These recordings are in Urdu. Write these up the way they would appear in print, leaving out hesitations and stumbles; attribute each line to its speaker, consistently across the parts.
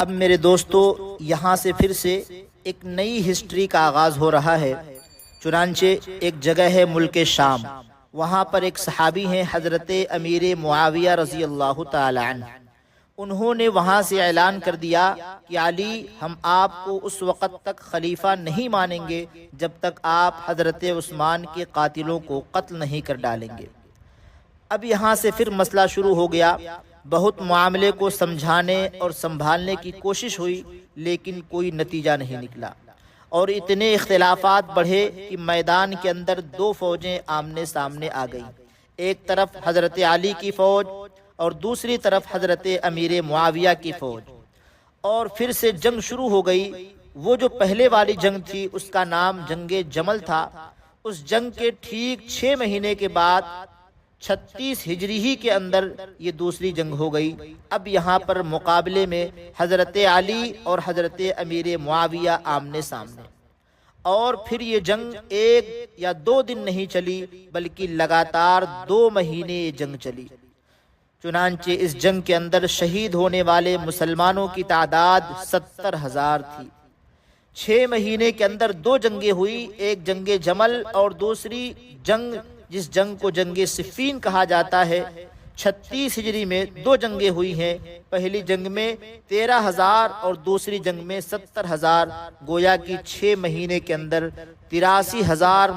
Speaker 1: اب میرے دوستو یہاں سے پھر سے ایک نئی ہسٹری کا آغاز ہو رہا ہے۔ چنانچہ ایک جگہ ہے ملک شام، وہاں پر ایک صحابی ہیں حضرت امیر معاویہ رضی اللہ تعالی عنہ۔ انہوں نے وہاں سے اعلان کر دیا کہ علی، ہم آپ کو اس وقت تک خلیفہ نہیں مانیں گے جب تک آپ حضرت عثمان کے قاتلوں کو قتل نہیں کر ڈالیں گے۔ اب یہاں سے پھر مسئلہ شروع ہو گیا۔ بہت معاملے کو سمجھانے اور سنبھالنے کی کوشش ہوئی، لیکن کوئی نتیجہ نہیں نکلا، اور اتنے اختلافات بڑھے کہ میدان کے اندر دو فوجیں آمنے سامنے آ گئیں۔ ایک طرف حضرت علی کی فوج اور دوسری طرف حضرت امیر معاویہ کی فوج، اور پھر سے جنگ شروع ہو گئی۔ وہ جو پہلے والی جنگ تھی اس کا نام جنگ جمل تھا۔ اس جنگ کے ٹھیک 6 مہینے کے بعد 36 ہجری ہی کے اندر یہ دوسری جنگ ہو گئی۔ اب یہاں پر مقابلے میں حضرت علی اور حضرت امیر معاویہ آمنے سامنے، اور پھر یہ جنگ 1 یا 2 دن نہیں چلی بلکہ لگاتار 2 مہینے یہ جنگ چلی۔ چنانچہ اس جنگ کے اندر شہید ہونے والے مسلمانوں کی تعداد 70,000 تھی۔ 6 مہینے کے اندر 2 جنگیں ہوئی، ایک جنگ جمل اور دوسری جنگ جس جنگ کو جنگ صفین کہا جاتا ہے۔ 36 ہجری میں 2 جنگیں ہوئی ہیں، پہلی جنگ میں 13,000 اور دوسری جنگ میں 70,000، گویا کی 6 مہینے کے اندر 83,000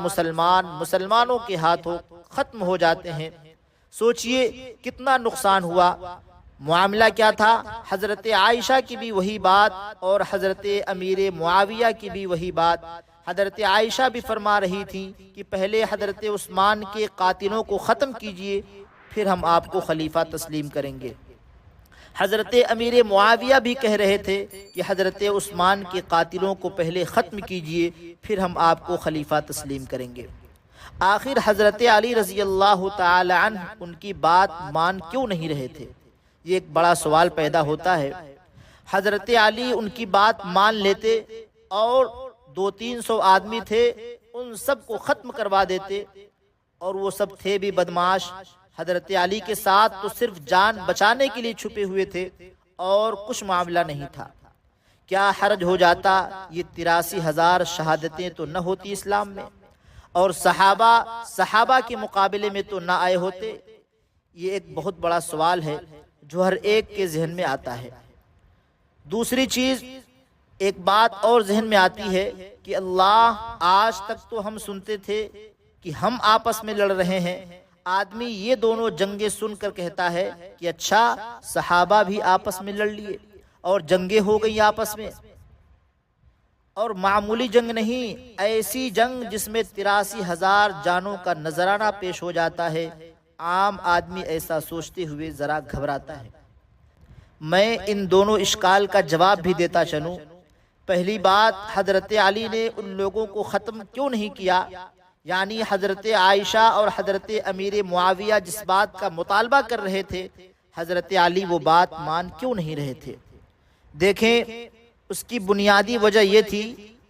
Speaker 1: مسلمانوں کے ہاتھوں ختم ہو جاتے ہیں۔ سوچئے کتنا نقصان ہوا۔ معاملہ کیا تھا؟ حضرت عائشہ کی بھی وہی بات اور حضرت امیر معاویہ کی بھی وہی بات۔ حضرت عائشہ بھی فرما رہی تھی کہ پہلے حضرت عثمان کے قاتلوں کو ختم کیجئے، پھر ہم آپ کو خلیفہ تسلیم کریں گے۔ حضرت امیر معاویہ بھی کہہ رہے تھے کہ حضرت عثمان کے قاتلوں کو پہلے ختم کیجئے، پھر ہم آپ کو خلیفہ تسلیم کریں گے۔ آخر حضرت علی رضی اللہ تعالی عنہ ان کی بات مان کیوں نہیں رہے تھے؟ یہ ایک بڑا سوال پیدا ہوتا ہے۔ حضرت علی ان کی بات مان لیتے اور 200-300 آدمی تھے، ان سب کو ختم کروا دیتے، اور وہ سب تھے بھی بدمعاش۔ حضرت علی کے ساتھ تو صرف جان بچانے کے لیے چھپے ہوئے تھے اور کچھ معاملہ نہیں تھا۔ کیا حرج ہو جاتا؟ یہ 83,000 شہادتیں تو نہ ہوتی اسلام میں، اور صحابہ کے مقابلے میں تو نہ آئے ہوتے۔ یہ ایک بہت بڑا سوال ہے جو ہر ایک کے ذہن میں آتا ہے۔ دوسری چیز، ایک بات اور ذہن میں آتی ہے کہ اللہ، آج تک تو ہم سنتے تھے کہ ہم آپس میں لڑ رہے ہیں، آدمی یہ دونوں جنگیں سن کر کہتا ہے کہ اچھا صحابہ بھی آپس میں لڑ لیے اور جنگیں ہو گئی آپس میں، اور معمولی جنگ نہیں، ایسی جنگ جس میں 83,000 جانوں کا نذرانہ پیش ہو جاتا ہے۔ عام آدمی ایسا سوچتے ہوئے ذرا گھبراتا ہے۔ میں ان دونوں اشکال کا جواب بھی دیتا چلوں۔ پہلی بات، حضرت علی نے ان لوگوں کو ختم کیوں نہیں کیا؟ یعنی حضرت عائشہ اور حضرت امیر معاویہ جس بات کا مطالبہ کر رہے تھے، حضرت علی وہ بات مان کیوں نہیں رہے تھے؟ دیکھیں، اس کی بنیادی وجہ یہ تھی،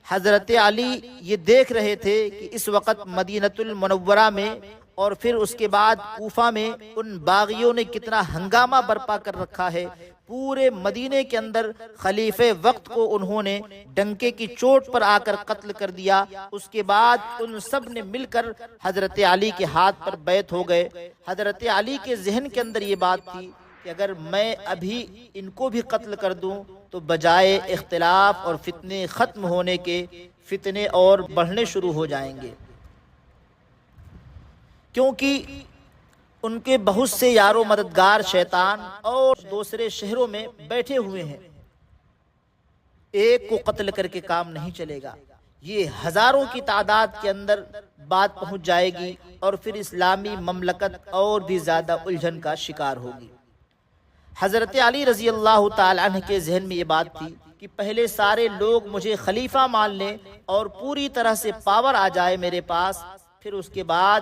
Speaker 1: حضرت علی یہ دیکھ رہے تھے کہ اس وقت مدینہ المنورہ میں اور پھر اس کے بعد کوفہ میں ان باغیوں نے کتنا ہنگامہ برپا کر رکھا ہے۔ پورے مدینے کے اندر خلیفہ وقت کو انہوں نے ڈنکے کی چوٹ پر آ کر قتل کر دیا۔ اس کے بعد ان سب نے مل کر حضرت علی کے ہاتھ پر بیعت ہو گئے۔ حضرت علی کے ذہن کے اندر یہ بات تھی کہ اگر میں ابھی ان کو بھی قتل کر دوں تو بجائے اختلاف اور فتنے ختم ہونے کے، فتنے اور بڑھنے شروع ہو جائیں گے، کیونکہ ان کے بہت سے یار و مددگار شیطان اور دوسرے شہروں میں بیٹھے ہوئے ہیں۔ ایک کو قتل کر کے کام نہیں چلے گا، یہ ہزاروں کی تعداد کے اندر بات پہنچ جائے گی، اور پھر اسلامی مملکت اور بھی زیادہ الجھن کا شکار ہوگی۔ حضرت علی رضی اللہ تعالی عنہ کے ذہن میں یہ بات تھی کہ پہلے سارے لوگ مجھے خلیفہ مان لیں اور پوری طرح سے پاور آ جائے میرے پاس، پھر اس کے بعد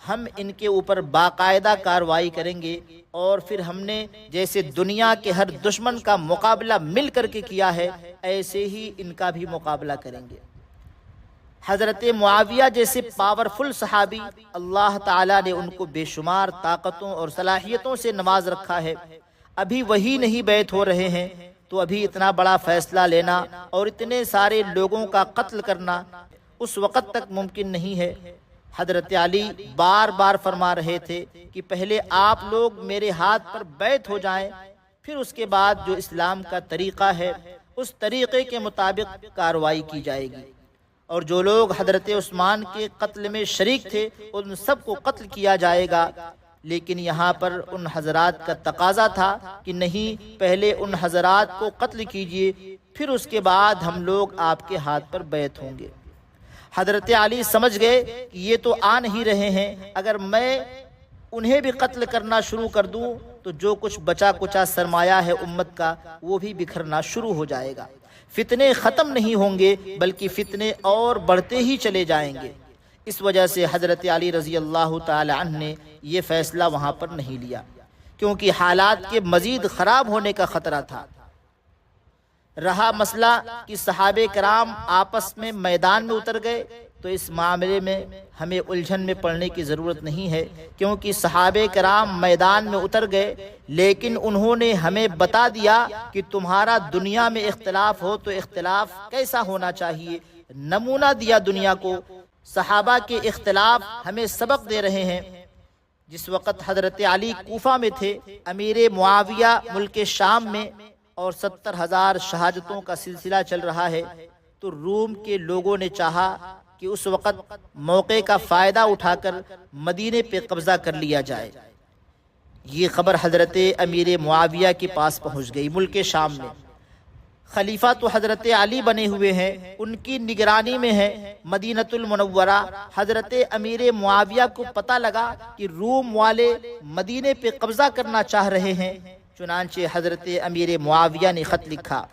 Speaker 1: ہم ان کے اوپر باقاعدہ کارروائی کریں گے، اور پھر ہم نے جیسے دنیا کے ہر دشمن کا مقابلہ مل کر کے کیا ہے، ایسے ہی ان کا بھی مقابلہ کریں گے۔ حضرت معاویہ جیسے پاورفل صحابی، اللہ تعالیٰ نے ان کو بے شمار طاقتوں اور صلاحیتوں سے نواز رکھا ہے۔ ابھی وہی نہیں بیعت ہو رہے ہیں، تو ابھی اتنا بڑا فیصلہ لینا اور اتنے سارے لوگوں کا قتل کرنا اس وقت تک ممکن نہیں ہے۔ حضرت علی بار بار فرما رہے تھے کہ پہلے آپ لوگ میرے ہاتھ پر بیعت ہو جائیں، پھر اس کے بعد جو اسلام کا طریقہ ہے اس طریقے کے مطابق کارروائی کی جائے گی۔ اور جو لوگ حضرت عثمان کے قتل میں شریک تھے ان سب کو قتل کیا جائے گا۔ لیکن یہاں پر ان حضرات کا تقاضا تھا کہ نہیں، پہلے ان حضرات کو قتل کیجئے، پھر اس کے بعد ہم لوگ آپ کے ہاتھ پر بیعت ہوں گے۔ حضرت علی سمجھ گئے کہ یہ تو آ نہیں رہے ہیں، اگر میں انہیں بھی قتل کرنا شروع کر دوں تو جو کچھ بچا کچا سرمایہ ہے امت کا وہ بھی بکھرنا شروع ہو جائے گا، فتنے ختم نہیں ہوں گے بلکہ فتنے اور بڑھتے ہی چلے جائیں گے۔ اس وجہ سے حضرت علی رضی اللہ تعالی عنہ نے یہ فیصلہ وہاں پر نہیں لیا، کیونکہ حالات کے مزید خراب ہونے کا خطرہ تھا۔ رہا مسئلہ کہ صحابہ کرام آپس میں میدان میں اتر گئے، تو اس معاملے میں ہمیں الجھن میں پڑنے کی ضرورت نہیں ہے، کیونکہ صحابہ کرام میدان میں اتر گئے لیکن انہوں نے ہمیں بتا دیا کہ تمہارا دنیا میں اختلاف ہو تو اختلاف کیسا ہونا چاہیے، نمونہ دیا دنیا کو۔ صحابہ کے اختلاف ہمیں سبق دے رہے ہیں۔ جس وقت حضرت علی کوفہ میں تھے، امیر معاویہ ملک شام میں، اور 70,000 شہادتوں کا سلسلہ چل رہا ہے، تو روم کے لوگوں نے چاہا کہ اس وقت موقع کا فائدہ اٹھا کر مدینے پہ قبضہ کر لیا جائے۔ یہ خبر حضرت امیر معاویہ کے پاس پہنچ گئی ملک شام میں۔ خلیفہ تو حضرت علی بنے ہوئے ہیں، ان کی نگرانی میں ہے مدینۃ المنورہ۔ حضرت امیر معاویہ کو پتہ لگا کہ روم والے مدینے پہ قبضہ کرنا چاہ رہے ہیں، چنانچہ حضرت امیر معاویہ نے خط لکھا۔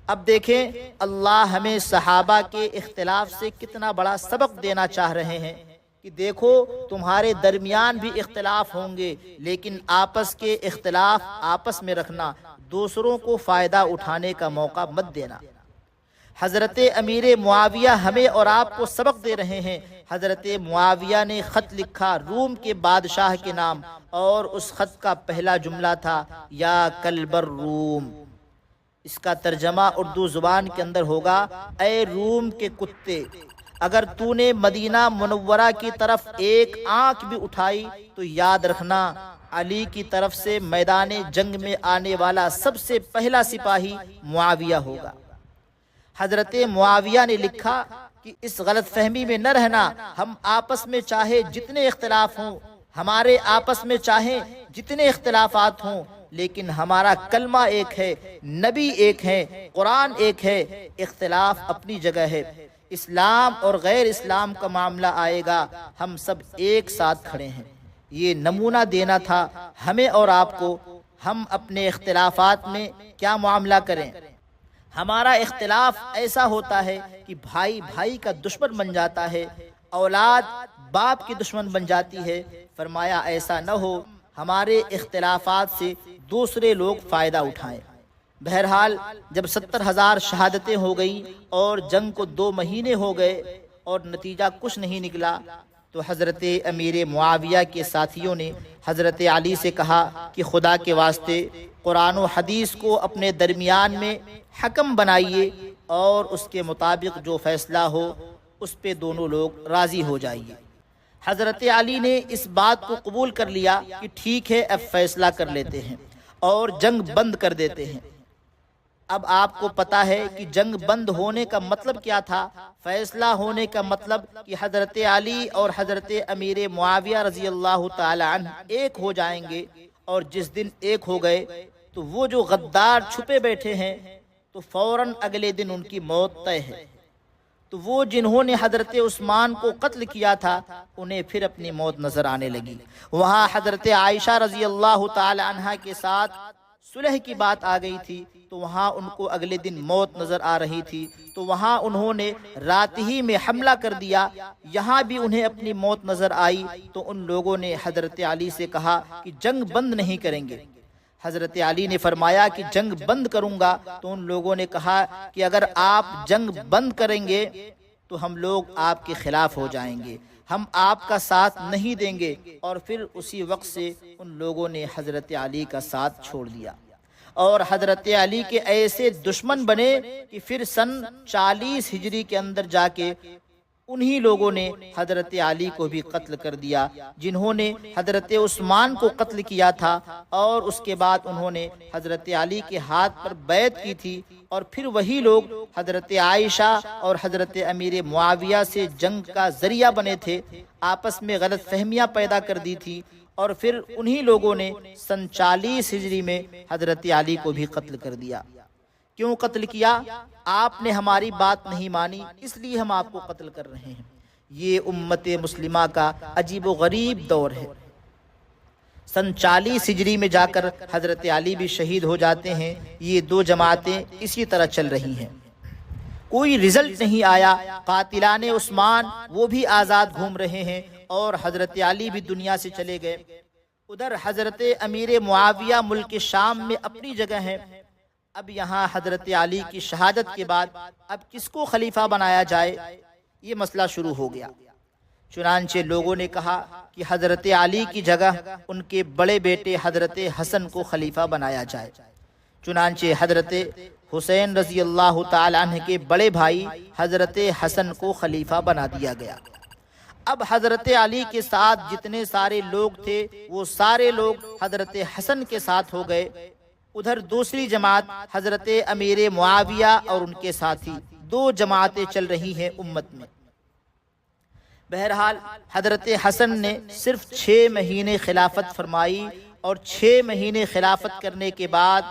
Speaker 1: اب دیکھیں اللہ ہمیں صحابہ کے اختلاف سے کتنا بڑا سبق دینا چاہ رہے ہیں کہ دیکھو تمہارے درمیان بھی اختلاف ہوں گے، لیکن آپس کے اختلاف آپس میں رکھنا، دوسروں کو فائدہ اٹھانے کا موقع مت دینا۔ حضرت امیر معاویہ ہمیں اور آپ کو سبق دے رہے ہیں۔ حضرت معاویہ نے خط لکھا روم کے بادشاہ کے نام، اور اس خط کا پہلا جملہ تھا یا کلب الروم۔ اس کا ترجمہ اردو زبان کے اندر ہوگا اے روم کے کتے، اگر تو نے مدینہ منورہ کی طرف ایک آنکھ بھی اٹھائی تو یاد رکھنا علی کی طرف سے میدان جنگ میں آنے والا سب سے پہلا سپاہی معاویہ ہوگا۔ حضرت معاویہ نے لکھا کہ اس غلط فہمی میں نہ رہنا، ہم آپس میں چاہے جتنے اختلاف ہوں، ہمارے آپس میں چاہے جتنے اختلافات ہوں، لیکن ہمارا کلمہ ایک ہے، نبی ایک ہے، قرآن ایک ہے، اختلاف اپنی جگہ ہے۔ اسلام اور غیر اسلام کا معاملہ آئے گا، ہم سب ایک ساتھ کھڑے ہیں۔ یہ نمونہ دینا تھا ہمیں اور آپ کو، ہم اپنے اختلافات میں کیا معاملہ کریں۔ ہمارا اختلاف ایسا ہوتا ہے کہ بھائی بھائی کا دشمن بن جاتا ہے، اولاد باپ کی دشمن بن جاتی ہے۔ فرمایا ایسا نہ ہو، ہمارے اختلافات سے دوسرے لوگ فائدہ اٹھائیں۔ بہرحال جب 70,000 شہادتیں ہو گئیں اور جنگ کو 2 مہینے ہو گئے اور نتیجہ کچھ نہیں نکلا، تو حضرت امیر معاویہ کے ساتھیوں نے حضرت علی سے کہا کہ خدا کے واسطے قرآن و حدیث کو اپنے درمیان میں حکم بنائیے، اور اس کے مطابق جو فیصلہ ہو اس پہ دونوں لوگ راضی ہو جائیے۔ حضرت علی نے اس بات کو قبول کر لیا کہ ٹھیک ہے، اب فیصلہ کر لیتے ہیں اور جنگ بند کر دیتے ہیں۔ اب آپ کو پتا ہے کہ جنگ بند ہونے کا مطلب کیا تھا، فیصلہ ہونے کا مطلب کہ حضرت علی اور حضرت امیر معاویہ رضی اللہ تعالی عنہ ایک ہو جائیں گے، اور جس دن ایک ہو گئے تو وہ جو غدار چھپے بیٹھے ہیں تو فوراً اگلے دن ان کی موت طے ہے۔ تو وہ جنہوں نے حضرت عثمان کو قتل کیا تھا انہیں پھر اپنی موت نظر آنے لگی۔ وہاں حضرت عائشہ رضی اللہ تعالی عنہا کے ساتھ صلح کی بات آ گئی تھی، تو وہاں ان کو اگلے دن موت نظر آ رہی تھی، تو وہاں انہوں نے رات ہی میں حملہ کر دیا، یہاں بھی انہیں اپنی موت نظر آئی۔ تو ان لوگوں نے حضرت علی سے کہا کہ جنگ بند نہیں کریں گے۔ حضرت علی نے فرمایا کہ جنگ بند کروں گا، تو ان لوگوں نے کہا کہ اگر آپ جنگ بند کریں گے تو ہم لوگ آپ کے خلاف ہو جائیں گے، ہم آپ کا ساتھ نہیں دیں گے۔ اور پھر اسی وقت سے ان لوگوں نے حضرت علی کا ساتھ چھوڑ دیا، اور حضرت علی کے ایسے دشمن بنے کہ پھر سن 40 ہجری کے اندر جا کے انہی لوگوں نے حضرت علی کو بھی قتل کر دیا جنہوں نے حضرت عثمان کو قتل کیا تھا، اور اس کے بعد انہوں نے حضرت علی کے ہاتھ پر بیعت کی تھی، اور پھر وہی لوگ حضرت عائشہ اور حضرت امیر معاویہ سے جنگ کا ذریعہ بنے تھے، آپس میں غلط فہمیاں پیدا کر دی تھی، اور پھر انہی لوگوں نے سن 40 ہجری میں حضرت علی کو بھی قتل کر دیا۔ کیوں قتل کیا؟ آپ نے ہماری بات نہیں مانی، اس لیے ہم آپ کو قتل کر رہے ہیں۔ یہ امت مسلمہ کا عجیب و غریب دور ہے۔ سن 40 ہجری میں جا کر حضرت علی بھی شہید ہو جاتے ہیں۔ یہ دو جماعتیں اسی طرح چل رہی ہیں، کوئی رزلٹ نہیں آیا۔ قاتلان عثمان وہ بھی آزاد گھوم رہے ہیں، اور حضرت علی بھی دنیا سے چلے گئے۔ ادھر حضرت امیر معاویہ ملک شام میں اپنی جگہ ہے۔ اب یہاں حضرت علی کی شہادت کے بعد اب کس کو خلیفہ بنایا جائے، یہ مسئلہ شروع ہو گیا۔ چنانچہ لوگوں نے کہا کہ حضرت علی کی جگہ ان کے بڑے بیٹے حضرت حسن کو خلیفہ بنایا جائے۔ چنانچہ حضرت حسین رضی اللہ تعالی عنہ کے بڑے بھائی حضرت حسن کو خلیفہ بنا دیا گیا۔ اب حضرت علی کے ساتھ جتنے سارے لوگ تھے وہ سارے لوگ حضرت حسن کے ساتھ ہو گئے۔ ادھر دوسری جماعت حضرت امیر معاویہ اور ان کے ساتھی، دو جماعتیں چل رہی ہیں امت میں۔ بہرحال حضرت حسن نے صرف 6 مہینے خلافت فرمائی، اور 6 مہینے خلافت کرنے کے بعد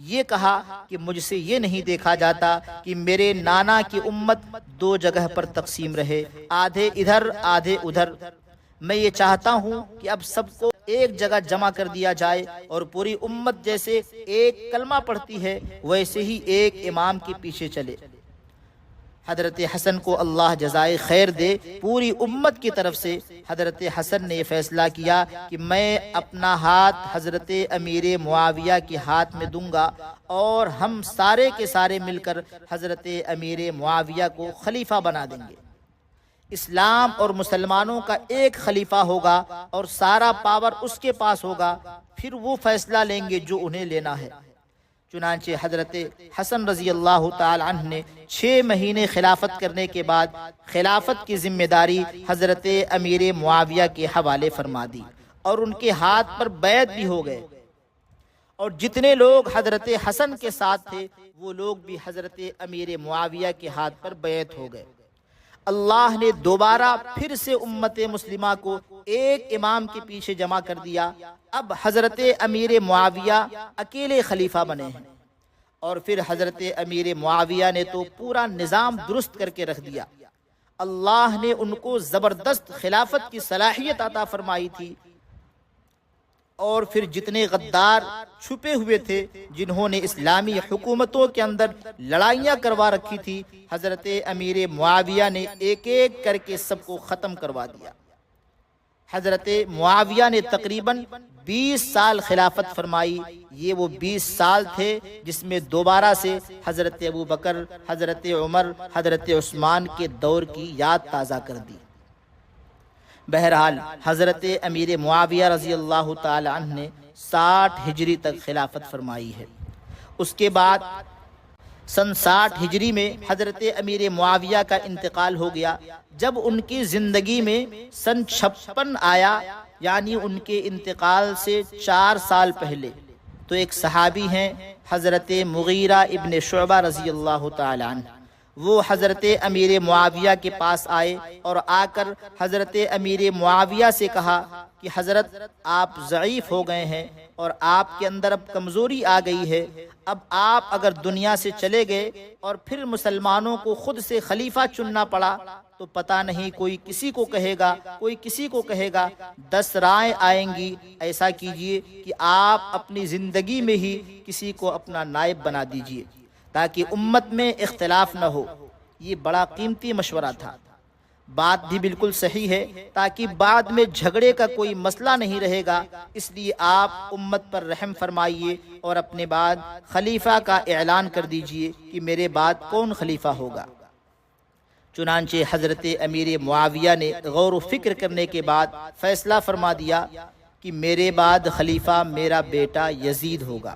Speaker 1: یہ کہا کہ مجھ سے یہ نہیں دیکھا جاتا کہ میرے نانا کی امت 2 جگہ پر تقسیم رہے، آدھے ادھر آدھے ادھر۔ میں یہ چاہتا ہوں کہ اب سب کو ایک جگہ جمع کر دیا جائے، اور پوری امت جیسے ایک کلمہ پڑھتی ہے ویسے ہی ایک امام کے پیچھے چلے۔ حضرت حسن کو اللہ جزائے خیر دے، پوری امت کی طرف سے حضرت حسن نے یہ فیصلہ کیا کہ میں اپنا ہاتھ حضرت امیر معاویہ کے ہاتھ میں دوں گا، اور ہم سارے کے سارے مل کر حضرت امیر معاویہ کو خلیفہ بنا دیں گے۔ اسلام اور مسلمانوں کا ایک خلیفہ ہوگا، اور سارا پاور اس کے پاس ہوگا، پھر وہ فیصلہ لیں گے جو انہیں لینا ہے۔ چنانچہ حضرت حسن رضی اللہ تعالی عنہ نے 6 مہینے خلافت کرنے کے بعد خلافت کی ذمہ داری حضرت امیر معاویہ کے حوالے فرما دی، اور ان کے ہاتھ پر بیعت بھی ہو گئے، اور جتنے لوگ حضرت حسن کے ساتھ تھے وہ لوگ بھی حضرت امیر معاویہ کے ہاتھ پر بیعت ہو گئے۔ اللہ نے دوبارہ پھر سے امت مسلمہ کو ایک امام کے پیچھے جمع کر دیا۔ اب حضرت امیر معاویہ اکیلے خلیفہ بنے ہیں، اور پھر حضرت امیر معاویہ نے تو پورا نظام درست کر کے رکھ دیا۔ اللہ نے ان کو زبردست خلافت کی صلاحیت عطا فرمائی تھی، اور پھر جتنے غدار چھپے ہوئے تھے جنہوں نے اسلامی حکومتوں کے اندر لڑائیاں کروا رکھی تھی، حضرت امیر معاویہ نے ایک ایک کر کے سب کو ختم کروا دیا۔ حضرت معاویہ نے تقریباً 20 سال خلافت فرمائی۔ یہ وہ 20 سال تھے جس میں دوبارہ سے حضرت ابوبکر، حضرت عمر، حضرت عثمان کے دور کی یاد تازہ کر دی۔ بہرحال حضرت امیر معاویہ رضی اللہ تعالی عنہ نے 60 ہجری تک خلافت فرمائی ہے۔ اس کے بعد سن 60 ہجری میں حضرت امیر معاویہ کا انتقال ہو گیا۔ جب ان کی زندگی میں سن 56 آیا، یعنی ان کے انتقال سے 4 سال پہلے، تو ایک صحابی ہیں حضرت مغیرہ ابن شعبہ رضی اللہ تعالی عنہ، وہ حضرت امیر معاویہ کے پاس آئے اور آ کر حضرت امیر معاویہ سے کہا کہ حضرت آپ ضعیف ہو گئے ہیں اور آپ کے اندر اب کمزوری آ گئی ہے، اب آپ اگر دنیا سے چلے گئے اور پھر مسلمانوں کو خود سے خلیفہ چننا پڑا تو پتہ نہیں کوئی کسی کو کہے گا، کوئی کسی کو کہے گا، 10 رائے آئیں گی۔ ایسا کیجئے کہ آپ اپنی زندگی میں ہی کسی کو اپنا نائب بنا دیجئے تاکہ امت میں اختلاف نہ ہو۔ یہ بڑا قیمتی مشورہ تھا، بات بھی بالکل صحیح ہے، تاکہ بعد میں جھگڑے کا کوئی مسئلہ نہیں رہے گا، اس لیے آپ امت پر رحم فرمائیے اور اپنے بعد خلیفہ کا اعلان کر دیجئے کہ میرے بعد کون خلیفہ ہوگا۔ چنانچہ حضرت امیر معاویہ نے غور و فکر کرنے کے بعد فیصلہ فرما دیا کہ میرے بعد خلیفہ میرا بیٹا یزید ہوگا۔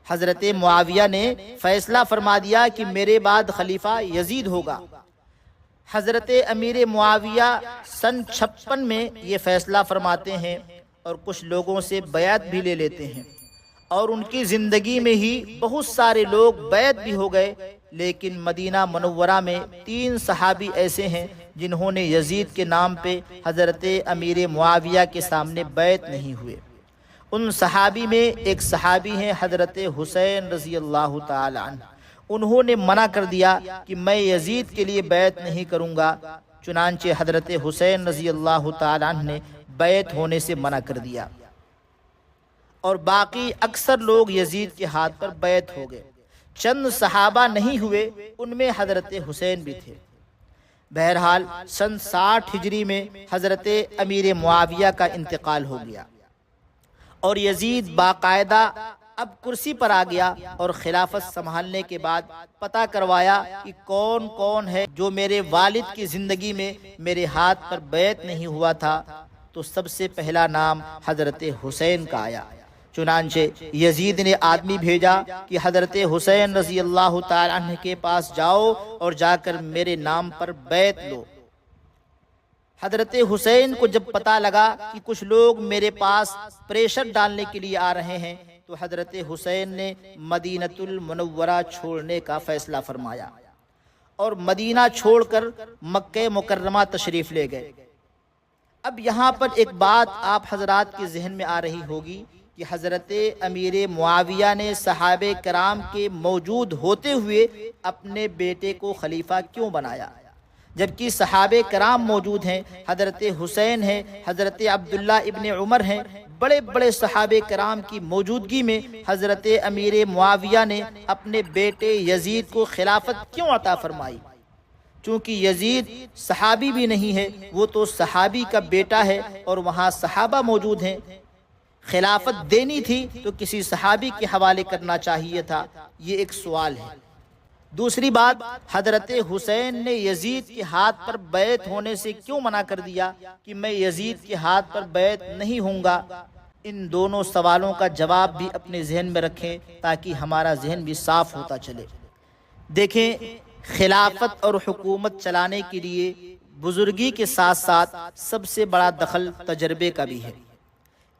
Speaker 1: حضرت معاویہ نے فیصلہ فرما دیا کہ میرے بعد خلیفہ یزید ہوگا۔ حضرت امیر معاویہ سن 56 میں یہ فیصلہ فرماتے ہیں اور کچھ لوگوں سے بیعت بھی لے لیتے ہیں، اور ان کی زندگی میں ہی بہت سارے لوگ بیعت بھی ہو گئے، لیکن مدینہ منورہ میں 3 صحابی ایسے ہیں جنہوں نے یزید کے نام پہ حضرت امیر معاویہ کے سامنے بیعت نہیں ہوئے۔ ان صحابی میں ایک صحابی ہیں حضرت حسین رضی اللہ تعالی عنہ، انہوں نے منع کر دیا کہ میں یزید کے لیے بیعت نہیں کروں گا، چنانچہ حضرت حسین رضی اللہ تعالی عنہ نے بیعت ہونے سے منع کر دیا، اور باقی اکثر لوگ یزید کے ہاتھ پر بیعت ہو گئے۔ چند صحابہ نہیں ہوئے، ان میں حضرت حسین بھی تھے۔ بہرحال سن 60 ہجری میں حضرت امیر معاویہ کا انتقال ہو گیا، اور یزید باقاعدہ اب کرسی پر آ گیا، اور خلافت سنبھالنے کے بعد پتہ کروایا کہ کون کون ہے جو میرے والد کی زندگی میں میرے ہاتھ پر بیعت نہیں ہوا تھا، تو سب سے پہلا نام حضرت حسین کا آیا۔ چنانچہ یزید نے آدمی بھیجا کہ حضرت حسین رضی اللہ تعالی عنہ کے پاس جاؤ اور جا کر میرے نام پر بیعت لو۔ حضرت حسین کو جب پتہ لگا کہ کچھ لوگ میرے پاس پریشر ڈالنے کے لیے آ رہے ہیں، تو حضرت حسین نے مدینہ المنورہ چھوڑنے کا فیصلہ فرمایا، اور مدینہ چھوڑ کر مکہ مکرمہ تشریف لے گئے۔ اب یہاں پر ایک بات آپ حضرات کے ذہن میں آ رہی ہوگی کہ حضرت امیر معاویہ نے صحابہ کرام کے موجود ہوتے ہوئے اپنے بیٹے کو خلیفہ کیوں بنایا، جبکہ صحابہ کرام موجود ہیں، حضرت حسین ہیں، حضرت عبداللہ ابن عمر ہیں، بڑے بڑے صحابہ کرام کی موجودگی میں حضرت امیر معاویہ نے اپنے بیٹے یزید کو خلافت کیوں عطا فرمائی؟ چونکہ یزید صحابی بھی نہیں ہے، وہ تو صحابی کا بیٹا ہے، اور وہاں صحابہ موجود ہیں۔ خلافت دینی تھی تو کسی صحابی کے حوالے کرنا چاہیے تھا، یہ ایک سوال ہے۔ دوسری بات، حضرت حسین نے یزید کے ہاتھ پر بیعت ہونے سے کیوں منع کر دیا کہ میں یزید کے ہاتھ پر بیعت نہیں ہوں گا؟ ان دونوں سوالوں کا جواب بھی اپنے ذہن میں رکھیں تاکہ ہمارا ذہن بھی صاف ہوتا چلے۔ دیکھیں، خلافت اور حکومت چلانے کے لیے بزرگی کے ساتھ ساتھ سب سے بڑا دخل تجربے کا بھی ہے۔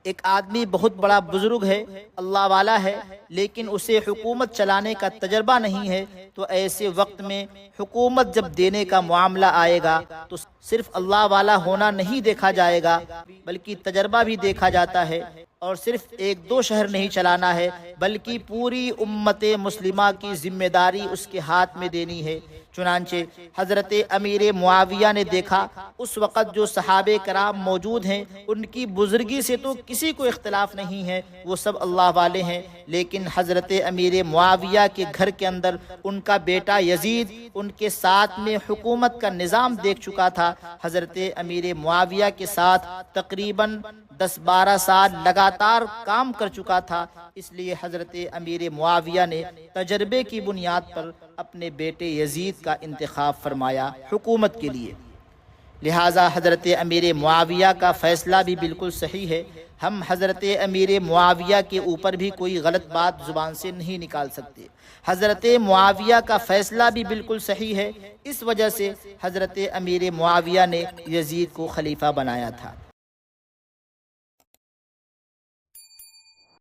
Speaker 1: ایک آدمی بہت بڑا بزرگ ہے، اللہ والا ہے، لیکن اسے حکومت چلانے کا تجربہ نہیں ہے، تو ایسے وقت میں حکومت جب دینے کا معاملہ آئے گا تو صرف اللہ والا ہونا نہیں دیکھا جائے گا، بلکہ تجربہ بھی دیکھا جاتا ہے، اور صرف 1-2 شہر نہیں چلانا ہے، بلکہ پوری امت مسلمہ کی ذمہ داری اس کے ہاتھ میں دینی ہے۔ چنانچہ حضرت امیر معاویہ نے دیکھا اس وقت جو صحابہ کرام موجود ہیں ان کی بزرگی سے تو کسی کو اختلاف نہیں ہے، وہ سب اللہ والے ہیں، لیکن حضرت امیر معاویہ کے گھر کے اندر ان کا بیٹا یزید ان کے ساتھ میں حکومت کا نظام دیکھ چکا تھا۔ حضرت امیر معاویہ کے ساتھ تقریباً 10-12 سال لگاتار کام کر چکا تھا، اس لیے حضرت امیر معاویہ نے تجربے کی بنیاد پر اپنے بیٹے یزید کا انتخاب فرمایا حکومت کے لیے۔ لہٰذا حضرت امیر معاویہ کا فیصلہ بھی بالکل صحیح ہے۔ ہم حضرت امیر معاویہ کے اوپر بھی کوئی غلط بات زبان سے نہیں نکال سکتے۔ حضرت معاویہ کا فیصلہ بھی بالکل صحیح ہے، اس وجہ سے حضرت امیر معاویہ نے یزید کو خلیفہ بنایا تھا۔